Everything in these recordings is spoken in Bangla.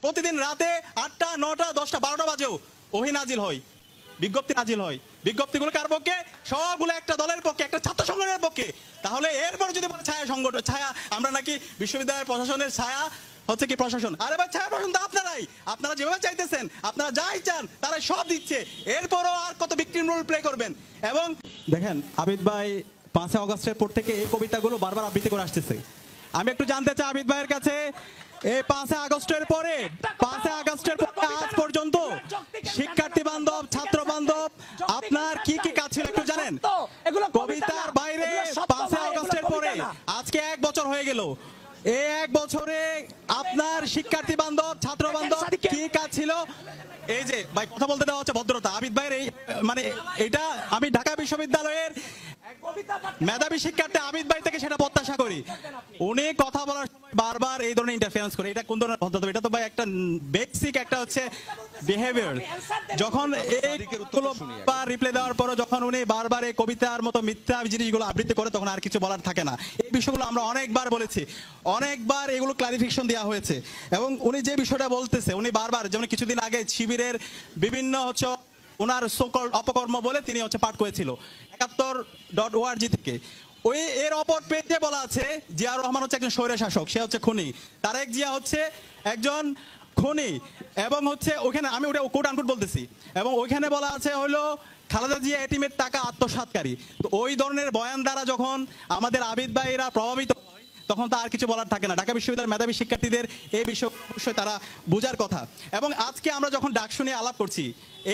প্রতিদিন রাতে 8টা 9টা 10টা 12টা বাজেও ওহী নাজিল হয়, বিজ্ঞপ্তি নাজিল হয়। বিজ্ঞপ্তিগুলো কার পক্ষে? সবগুলো একটা দলের পক্ষে, একটা ছাত্র সংগঠনের পক্ষে। তাহলে এরপর যদি বলে ছায়া সংগঠন, ছায়া আমরা নাকি বিশ্ববিদ্যালয়ের প্রশাসনের ছায়া হচ্ছে কি প্রশাসন, আরে ভাই ছায়া প্রশাসন তো আপনারাই, আপনারা যেভাবে চাইতেছেন, আপনারা যাই চান তারা সব দিচ্ছে, এরপরও আর কত ভিকটিম রোল প্লে করবেন? এবং দেখেন আবিদ ভাই 5 আগস্টের পর থেকে এই কবিতাগুলো বারবার আবৃত্তি করে আসতেছে। আমি একটু জানতে চাই আবিদ ভাইয়ের কাছে, এই 5 আগস্টের পরে, 5 আগস্টের পরে আজ পর্যন্ত শিক্ষার্থী বান্ধব, ছাত্র বান্ধব আপনার কি কি কাজ ছিল একটু জানেন? কবিতার বাইরে 5 আগস্টের পরে আজকে 1 বছর হয়ে গেল, এই 1 বছরে আপনার শিক্ষার্থী বান্ধব, ছাত্র বান্ধব কি কাজ ছিল? এই যে ভাই কথা বলতে দেওয়া হচ্ছে ভদ্রতা। আবিদ ভাইয়ের এই মানে এটা আমি ঢাকা বিশ্ববিদ্যালয়ের মেধাবী শিক্ষার্থী আবিদ ভাই থেকে সেটা প্রত্যাশা করি। উনি কথা বলার সময় বারবার এই ধরনের ইন্টারফারেন্স করে, এটা কোন ধরনের ভদ্রতা? এটা তো ভাই একটা বেসিক একটা হচ্ছে বিহেভিয়ার। যখন এই রিপ্লাই দেওয়ার পর যখন উনি বারবার এই কবিতার মতো মিথ্যা জিনিসগুলো আবৃত্তি করে, তখন আর কিছু বলার থাকে না। এই বিষয়গুলো আমরা অনেকবার বলেছি, অনেকবার এগুলো ক্লারিফিকেশন দেওয়া হয়েছে। এবং উনি যে বিষয়টা বলতেছে, উনি বারবার, যেমন কিছুদিন আগে শিবিরের বিভিন্ন হচ্ছে ওনার সকল অপকর্ম বলে তিনি হচ্ছে পাঠ করেছিল 71.org থেকে। ওই এর অপর পেজে বলা আছে জিয়াউর রহমান হচ্ছে একজন স্বৈর শাসক, সে হচ্ছে খুনি, তারেক জিয়া হচ্ছে একজন খুনি, এবং হচ্ছে ওখানে আমি ওটা কোট আনকোট বলতেছি, এবং ওইখানে বলা আছে হলো খালেদা জিয়া এটিমের টাকা আত্মসাৎকারী। তো ওই ধরনের বয়ান দ্বারা যখন আমাদের আবিদ ভাইরা প্রভাবিত হয়, তখন তো আর কিছু বলার থাকে না। ঢাকা বিশ্ববিদ্যালয়ের মেধাবী শিক্ষার্থীদের এই বিষয় অবশ্যই তারা বোঝার কথা। এবং আজকে আমরা যখন ডাকসু নিয়ে আলাপ করছি,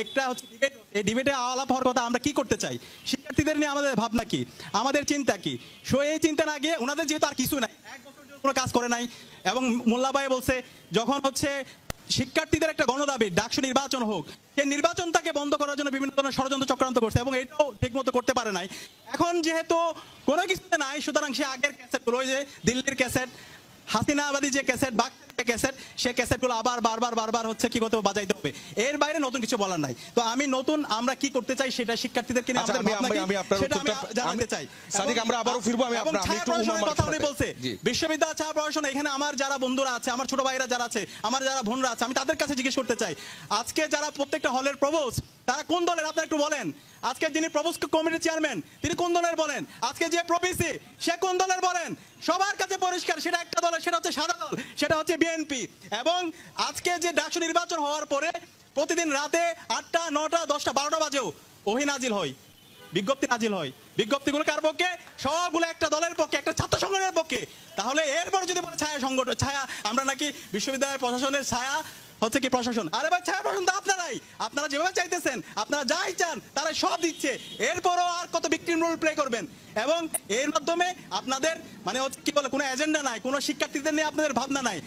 একটা হচ্ছে ডিবেট, এই ডিবেটে আলাপ হওয়ার কথা আমরা কি করতে চাই, শিক্ষার্থীদের নিয়ে আমাদের ভাবনা কি, আমাদের চিন্তা কি। সো এই চিন্তা না গিয়ে ওনাদের যেহেতু আর কিছু নাই, 1 বছর কোনো কাজ করে নাই, এবং মোল্লা ভাই বলছে যখন হচ্ছে শিক্ষার্থীদের একটা গণদাবি ডাকসু নির্বাচন হোক, সেই নির্বাচনটাকে বন্ধ করার জন্য বিভিন্ন ধরনের ষড়যন্ত্র চক্রান্ত করছে, এবং এটাও ঠিক মতো করতে পারে নাই। এখন যেহেতু কোনো কিছুতে নাই, সুতরাং সে আগের ক্যাসেটগুলো, ওই যে দিল্লির ক্যাসেট, হাসিনাবাদী যে ক্যাসেট, ক্যাসেট, সে ক্যাসেটগুলো আবার বারবার হচ্ছে কি করতে বাজাইতে হবে। এর বাইরে নতুন কিছু বলার নাই। তো আমি নতুন আমরা কি করতে চাই সেটা শিক্ষার্থীদেরকে নিয়ে আমাদের ভাবনা কি সেটা আমি জানাতে চাই। সাদিক আমরা আবারো ফিরবো। আমি একটু কথা উনি বলছে বিশ্ববিদ্যালয় ছায়া প্রশাসন, এখানে আমার যারা বন্ধুরা আছে, আমার ছোট ভাইরা যারা আছে, আমার যারা বোনরা আছে, আমি তাদের কাছে জিজ্ঞেস করতে চাই, আজকে যারা প্রত্যেকটা হলের প্রভোস্ট তারা কোন দলের? আপনারা একটু বলেন। আজকে যিনি প্রভোস্ট কমিটির চেয়ারম্যান তিনি কোন দলের বলেন? আজকে যে প্রভিসি সে কোন দলের বলেন? সবার কাছে পরিষ্কার সেটা একটা দলের, সেটা হচ্ছে সাদা দল, সেটা হচ্ছে বিএনপি। এবং আজকে যে ডাকসু নির্বাচন হওয়ার পরে প্রতিদিন রাতে 8টা 9টা 10টা 12টা বাজেও ওহী নাজিল হয়, বিজ্ঞপ্তি নাজিল হয়। বিজ্ঞপ্তিগুলো কার পক্ষে? সবগুলো একটা দলের পক্ষে, একটা ছাত্র সংগঠনের পক্ষে। তাহলে এরপর যদি বলে ছায়া সংগঠন, ছায়া আমরা নাকি বিশ্ববিদ্যালয়ের প্রশাসনের ছায়া হচ্ছে কি প্রশাসন, আরে ভাই ছায়া প্রশাসন তো আপনারাই, আপনারা যেভাবে চাইতেছেন, আপনারা যাই চান তারা সব দিচ্ছে, এরপরও আর কত ভিকটিম রোল প্লে করবেন? এবং এর মাধ্যমে আপনাদের মানে হচ্ছে কি বলে কোনো এজেন্ডা নাই, কোনো শিক্ষার্থীদের নিয়ে আপনাদের ভাবনা নাই।